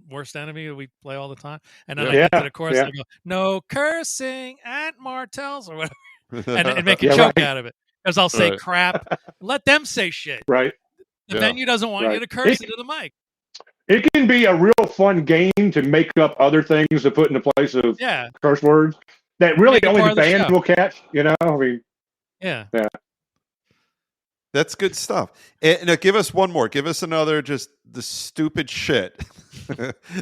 Worst Enemy that we play all the time. And then I get to the chorus and I go, no cursing at Martell's or whatever. and make a joke out of it. Because I'll say crap. Let them say shit. Right. The venue doesn't want you to curse into the mic. It can be a real fun game to make up other things to put in the place of curse words that really only the band will catch, you know? I mean, yeah. That's good stuff. And now give us one more. Give us another, just the stupid shit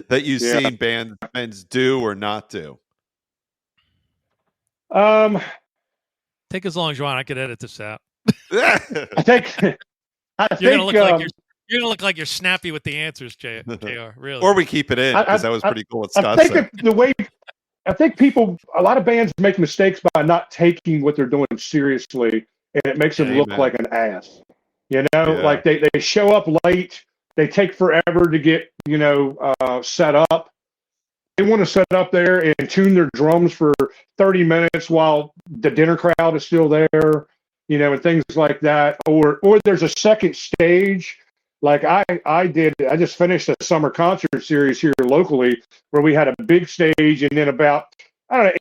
that you've seen bands do or not do. Take as long as you want. I could edit this out. I think you're gonna look like you're snappy with the answers, JR. Really? Or we keep it in because that was pretty cool. What Scott said. I think a lot of bands make mistakes by not taking what they're doing seriously. And it makes them look like an ass, you know. Like they show up late, they take forever to get set up. They want to set up there and tune their drums for 30 minutes while the dinner crowd is still there, you know, and things like that. Or there's a second stage, like I just finished a summer concert series here locally where we had a big stage, and then about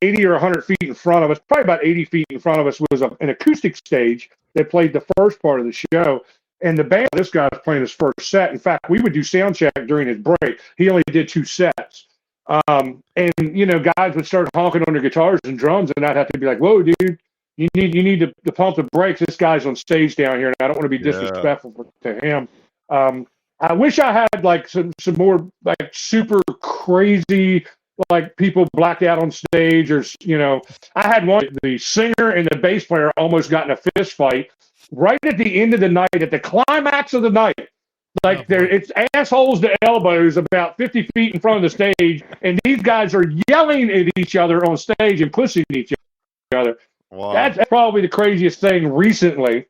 80 or 100 feet in front of us, probably about 80 feet in front of us, was an acoustic stage that played the first part of the show. And the band, this guy was playing his first set. In fact, we would do sound check during his break. He only did 2 sets. And, you know, guys would start honking on their guitars and drums, and I'd have to be like, whoa, dude, you need to pump the brakes. This guy's on stage down here, and I don't want to be disrespectful to him. I wish I had, like, some more, like, super crazy, like, people blacked out on stage, or, you know, I had one, the singer and the bass player almost got in a fist fight right at the end of the night, at the climax of the night. Like, it's assholes to elbows about 50 feet in front of the stage, and these guys are yelling at each other on stage and pushing each other. Wow. That's probably the craziest thing recently.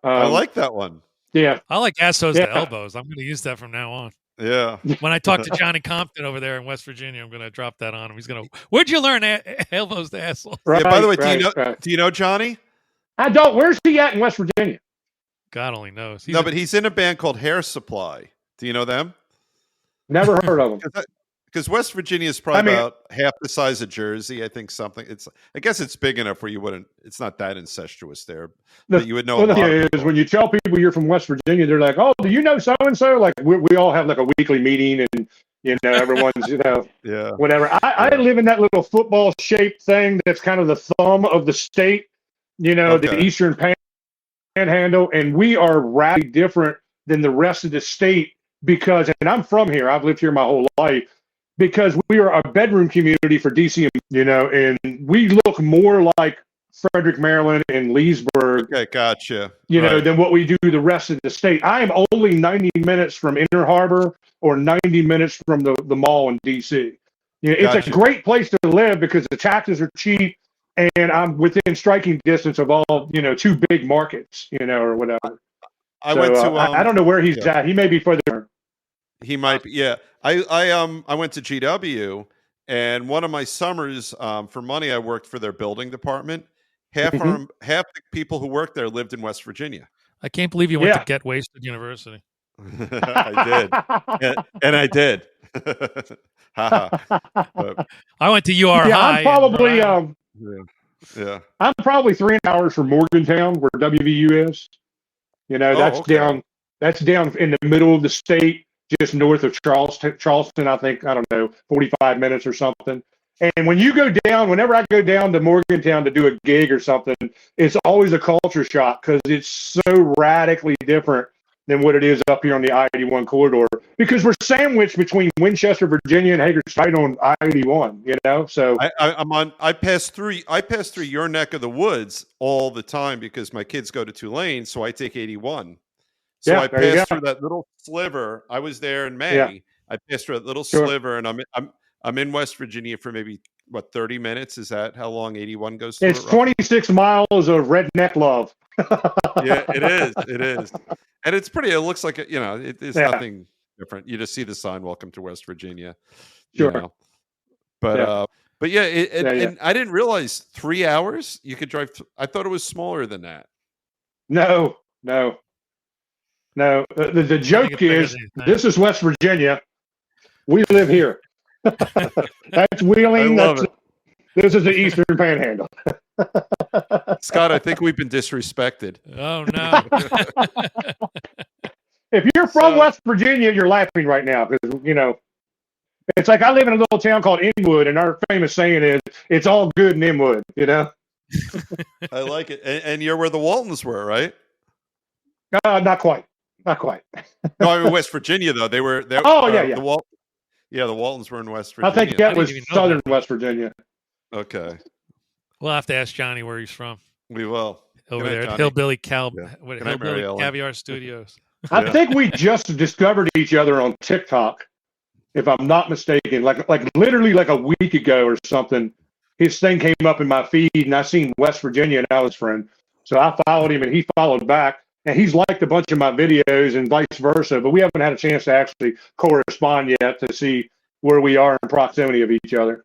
I like that one. Yeah. I like assholes to elbows. I'm going to use that from now on. Yeah. When I talk to Johnny Compton over there in West Virginia, I'm going to drop that on him. He's going to, where'd you learn elbows to assholes? Right, by the way, do you know Johnny? I don't. Where's he at in West Virginia? God only knows. But he's in a band called Hair Supply. Do you know them? Never heard of them. Because West Virginia is probably about half the size of Jersey. I think I guess it's big enough where you wouldn't. It's not that incestuous there, but you would know. The thing is, when you tell people you're from West Virginia, they're like, "Oh, do you know so and so?" Like we all have like a weekly meeting, and you know everyone's whatever. I live in that little football shaped thing that's kind of the thumb of the state. You know, the Eastern Panhandle, and we are radically different than the rest of the state because, and I'm from here. I've lived here my whole life. Because we are a bedroom community for DC, you know, and we look more like Frederick, Maryland, and Leesburg. Okay, gotcha. You know, than what we do the rest of the state. I am only 90 minutes from Inner Harbor or 90 minutes from the mall in DC. You know, it's a great place to live because the taxes are cheap, and I'm within striking distance of all, you know, 2 big markets, you know, or whatever. I don't know where he's at. He may be further. He might be, yeah. I went to GW, and one of my summers for money, I worked for their building department. Half the people who worked there lived in West Virginia. I can't believe you went to Get Wasted University. I did, and I did. I went to UR High. I'm probably I'm probably 3 hours from Morgantown, where WVU is. You know, that's down in the middle of the state. Just north of Charleston, I think, 45 minutes or something. And when you go down, whenever I go down to Morgantown to do a gig or something, it's always a culture shock because it's so radically different than what it is up here on the I-81 corridor. Because we're sandwiched between Winchester, Virginia, and Hagerstown on I-81. You know, so I pass through your neck of the woods all the time because my kids go to Tulane, so I take 81. So I passed through that little sliver. I was there in May, I passed through a little Sure. sliver, and I'm in West Virginia for maybe 30 minutes. Is that how long 81 goes through? It's 26 miles of redneck love. Yeah, it is. It is, and it's pretty. It looks like it's Yeah. nothing different. You just see the sign, "Welcome to West Virginia." Sure. But Yeah. but yeah, Yeah. and I didn't realize 3 hours you could drive. I thought it was smaller than that. No. The joke it's bigger is, than you think. this is West Virginia. We live here. That's I Wheeling. love it. This is the Eastern Panhandle. Scott, I think we've been disrespected. Oh no. If you're from So- West Virginia, you're laughing right now because it's like I live in a little town called Inwood, and our famous saying is, "It's all good in Inwood." I like it, and you're where the Waltons were, right? Not quite. No, I mean West Virginia though. They were. Oh, yeah. The Waltons were in West I Virginia. think that didn't was even know southern that. West Virginia. Okay, We'll have to ask Johnny where he's from. we will. Over Good night, there at Johnny. Hillbilly Yeah. Good night, Mary Hillbilly Ellen. Caviar Studios. I think we just discovered each other on TikTok, if I'm not mistaken. Like literally like a week ago or something. His thing came up in my feed, and I seen West Virginia, and I was friend. So I followed him, and he followed back. And he's liked a bunch of my videos and vice versa, but we haven't had a chance to actually correspond yet to see where we are in proximity of each other.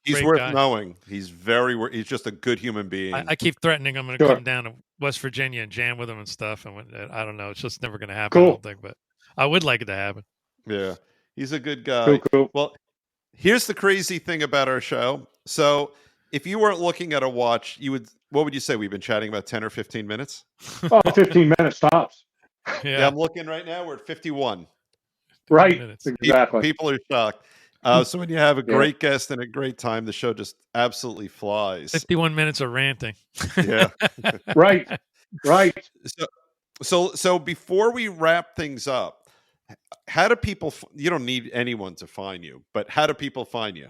He's Great worth guy. knowing. He's he's just a good human being. I keep threatening I'm going to Sure. come down to West Virginia and jam with him and stuff. And I don't know. It's just never going to happen. I Cool. don't think, but I would like it to happen. Yeah, he's a good guy. Cool. Well, here's the crazy thing about our show. So if you weren't looking at a watch, what would you say? We've been chatting about 10 or 15 minutes? Oh, 15 minutes tops. Yeah, I'm looking right now. We're at 51. Right. minutes. Exactly. People are shocked. So when you have a great guest and a great time, the show just absolutely flies. 51 minutes of ranting. Yeah. Right. So before we wrap things up, how do people? You don't need anyone to find you, but how do people find you?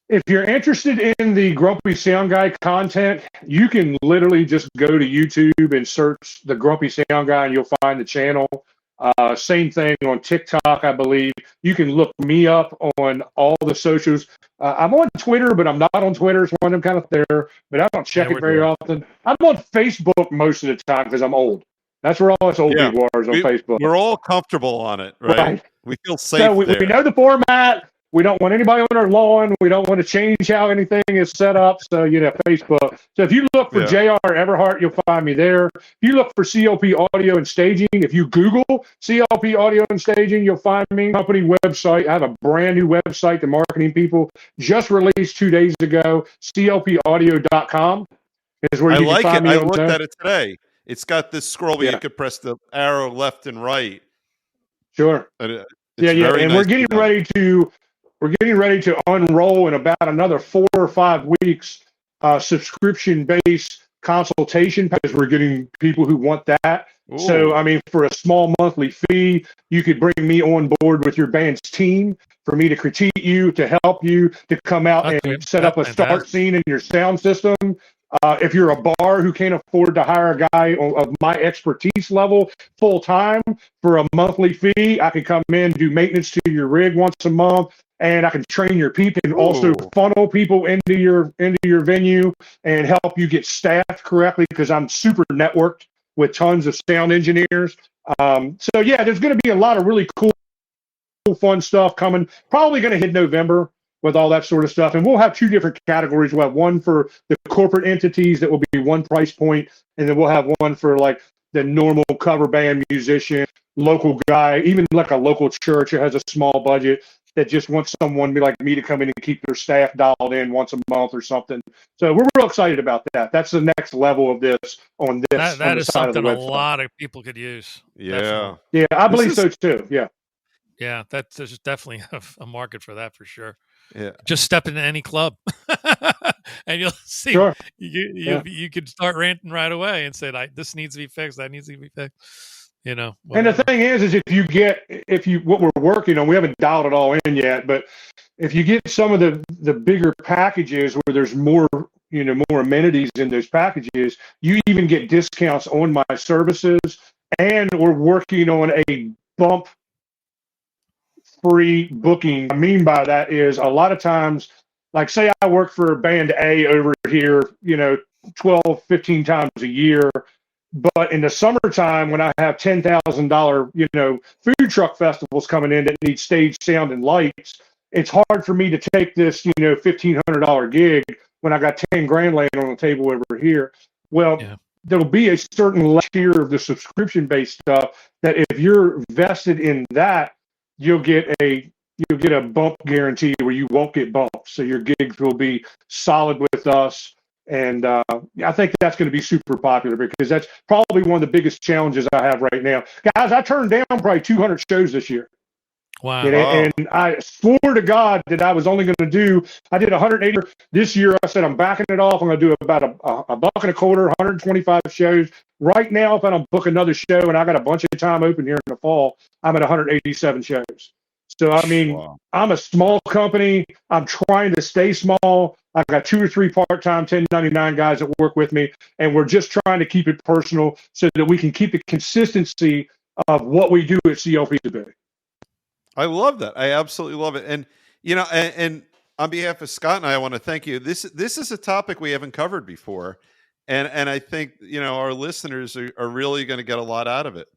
If you're interested in the Grumpy Sound Guy content, you can literally just go to YouTube and search the Grumpy Sound Guy, and you'll find the channel. Same thing on TikTok, I believe. You can look me up on all the socials. I'm on Twitter, but I'm not on Twitter. It's one of them kind of there, but I don't check it very often. I'm on Facebook most of the time because I'm old. That's where all us old people are, is on Facebook. We're all comfortable on it, right? We feel safe So we there. know the format. We don't want anybody on our lawn. We don't want to change how anything is set up. So, Facebook. So if you look for JR Everhart, you'll find me there. If you look for CLP Audio and Staging, if you Google CLP Audio and Staging, you'll find me. Company website. I have a brand new website the marketing people just released 2 days ago. CLPaudio.com is where you can find me. I looked at it today. It's got this scroll where you could press the arrow left and right. Sure. And And we're getting ready to unroll in about another 4 or 5 weeks, subscription-based consultation, because we're getting people who want that. Ooh. So, I mean, for a small monthly fee, you could bring me on board with your band's team for me to critique you, to help you, to come out and set up a start scene in your sound system. If you're a bar who can't afford to hire a guy of my expertise level full time for a monthly fee, I can come in, do maintenance to your rig once a month, and I can train your people and also funnel people into your venue and help you get staffed correctly, because I'm super networked with tons of sound engineers. So yeah, there's going to be a lot of really cool, fun stuff coming. Probably going to hit November with all that sort of stuff. And we'll have 2 different categories. We'll have one for the corporate entities that will be one price point, and then we'll have one for like the normal cover band musician, local guy, even like a local church that has a small budget that just wants someone like me to come in and keep their staff dialed in once a month or something. So we're real excited about that. That's the next level of this on this. That on is the side something of a the website. lot of people could use. Yeah. Definitely. Yeah, I believe so too. Yeah. Yeah, there's definitely a market for that for sure. Yeah. Just step into any club and you'll see. Sure. You could start ranting right away and say, this needs to be fixed. That needs to be fixed. And the thing is if you what we're working on, we haven't dialed it all in yet, but if you get some of the bigger packages where there's more amenities in those packages, you even get discounts on my services. And we're working on a bump free booking. I mean by that is a lot of times, like say I work for band A over here, 12, 15 times a year. But in the summertime, when I have $10,000, food truck festivals coming in that need stage sound and lights, it's hard for me to take this, $1,500 gig when I got 10 grand laying on the table over here. Well, Yeah. there'll be a certain tier of the subscription-based stuff that if you're vested in that, you'll get a bump guarantee where you won't get bumped. So your gigs will be solid with us. And I think that's going to be super popular because that's probably one of the biggest challenges I have right now. Guys, I turned down probably 200 shows this year. Wow. And I swore to God that I was only going to I did 180 this year. I said, I'm backing it off. I'm going to do about a buck and a quarter, 125 shows. Right now, if I don't book another show and I got a bunch of time open here in the fall, I'm at 187 shows. So, I mean, Wow. I'm a small company. I'm trying to stay small. I've got 2 or 3 part-time 1099 guys that work with me, and we're just trying to keep it personal so that we can keep the consistency of what we do at CLP today. I love that. I absolutely love it. And, and on behalf of Scott and I want to thank you. This is a topic we haven't covered before. And I think, our listeners are really going to get a lot out of it.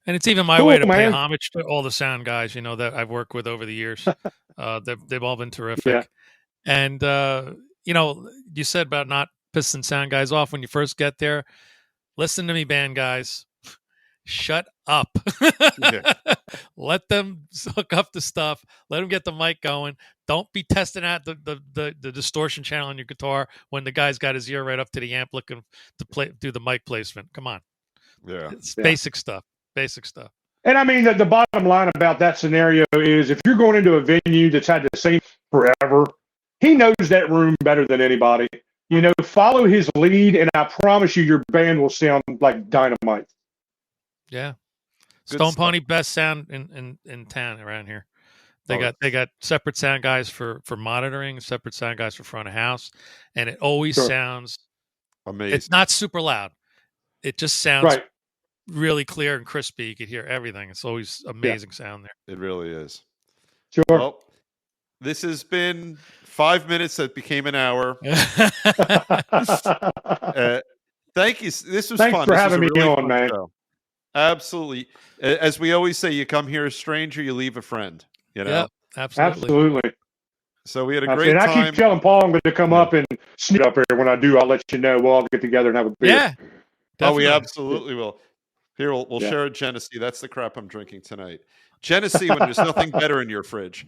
And it's even my way to pay homage to all the sound guys, that I've worked with over the years. They've all been terrific. Yeah. And, you said about not pissing sound guys off when you first get there. Listen to me, band guys. Shut up. Yeah. Let them hook up the stuff. Let them get the mic going. Don't be testing out the distortion channel on your guitar when the guy's got his ear right up to the amp looking to do the mic placement. Come on. Yeah. It's basic stuff. Basic stuff. And I mean, the bottom line about that scenario is if you're going into a venue that's had the same forever, he knows that room better than anybody. Follow his lead, and I promise you your band will sound like dynamite. Yeah. Good Stone stuff. Pony, best sound in town around here. They got separate sound guys for monitoring, separate sound guys for front of house, and it always sounds amazing. It's not super loud. It just sounds really clear and crispy. You could hear everything. It's always amazing sound there. It really is. Sure. Well, this has been 5 minutes that became an hour. Thank you. This was Thanks fun. for This having was a me really on, fun man. show. Absolutely. As we always say, you come here a stranger, you leave a friend. Yeah, absolutely. Absolutely. So we had a great and time. I keep telling Paul I'm going to come up and sneak up here. When I do, I'll let you know. We'll all get together and have a beer. Yeah. Oh, we Definitely. absolutely will. Here, we'll share a Genesee. That's the crap I'm drinking tonight. Genesee when there's nothing better in your fridge.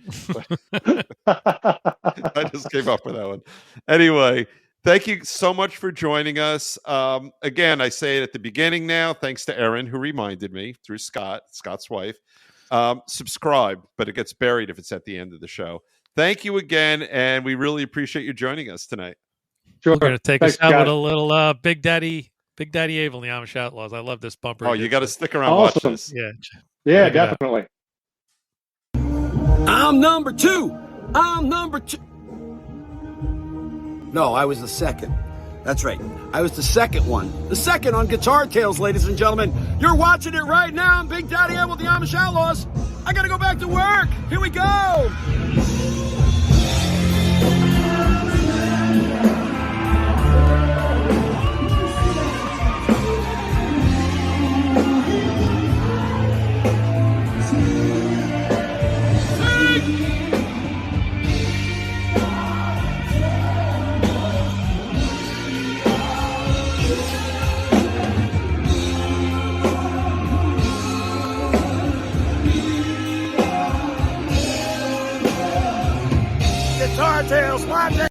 I just came up with that one. Anyway, thank you so much for joining us. Again, I say it at the beginning now, thanks to Erin, who reminded me through Scott's wife. Subscribe, but it gets buried if it's at the end of the show. Thank you again, and we really appreciate you joining us tonight. Sure. We're going to take Thanks, us out guys. with a little Big Daddy Abel and the Amish Outlaws. I love this bumper. Oh, you got to stick around and watch Awesome. this. Yeah. Yeah, Check it out. definitely. I'm number 2. I'm number 2. No, I was the second. That's right. I was the second one. The second on Guitar Tales, ladies and gentlemen. You're watching it right now. I'm Big Daddy Abel with the Amish Outlaws. I got to go back to work. Here we go. Guitar Tales, my